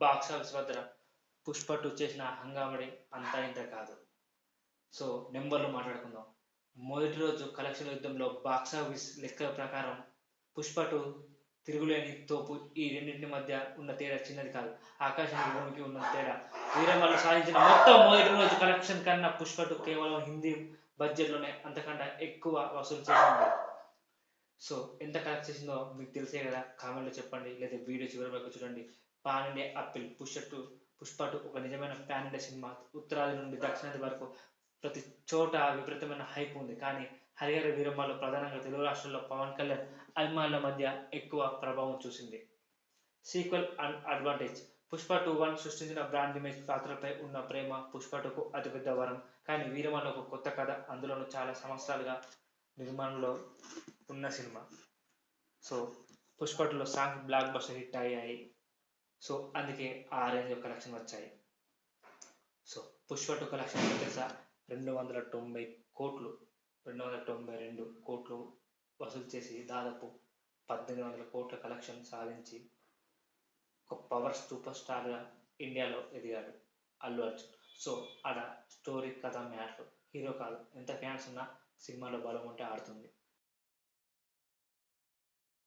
Box office వద్ద పుష్ప 2 చేసిన హంగామడి అంతా ఇంత కాదు. సో నెంబర్లు మాట్లాడుకుందాం. మొదటి రోజు కలెక్షన్ యుద్ధంలో బాక్స్ ఆఫీస్ లెక్కల ప్రకారం పుష్ప 2 తిరుగులేని తోపు. ఈ రెండింటి మధ్య ఉన్న తేడా చిన్నది కాదు. ఆకాశానికి భూమికి ఉన్న తేడా. వీరమల్లు సాధించిన మొత్తం మొదటి రోజు కలెక్షన్ కన్నా పుష్ప 2 కేవలం హిందీ బడ్జెట్లోనే అంతకంటే ఎక్కువ వసూలు చేసింది. సో ఎంత కలెక్ట్ చేసిందో మీకు తెలిసే కదా, కామెంట్లో చెప్పండి, లేదా వీడియో చివరి వరకు చూడండి. Pan India appeal. పుష్ప 2 ఒక నిజమైన పాన్ ఇండియా సినిమా. ఉత్తరాది నుండి దక్షిణాది వరకు ప్రతి చోట విపరీతమైన హైప్ ఉంది. కానీ హరిహర వీరమల్లు ప్రధానంగా తెలుగు రాష్ట్రాల్లో పవన్ కళ్యాణ్ అభిమానుల మధ్య ఎక్కువ ప్రభావం చూసింది. Sequel and advantage. పుష్ప 2 సృష్టించిన బ్రాండ్ ఇమేజ్, పాత్రలపై ఉన్న ప్రేమ పుష్ప 2కు అతిపెద్ద వరం. కానీ వీరమల్లు ఒక కొత్త కథ, అందులోనూ చాలా సంవత్సరాలుగా నిర్మాణంలో ఉన్న సినిమా. సో పుష్ప 2లో సాంగ్స్ బ్లాక్ బస్టర్ హిట్ అయ్యాయి. సో అందుకే ఆ రేంజ్ కలెక్షన్ వచ్చాయి. సో పుష్ప 2 కలెక్షన్ తెలుసా? 290 కోట్లు, 292 కోట్లు వసూలు చేసి దాదాపు 1800 కోట్ల కలెక్షన్ సాధించి ఒక పవర్ సూపర్ స్టార్గా ఇండియాలో ఎదిగాడు అల్లు అర్జున్. సో ఆడ స్టోరీ, కథ మ్యాటర్, హీరో కాదు, ఎంత ఫ్యాన్స్ ఉన్నా సినిమాలో బలం ఉంటే ఆడుతుంది.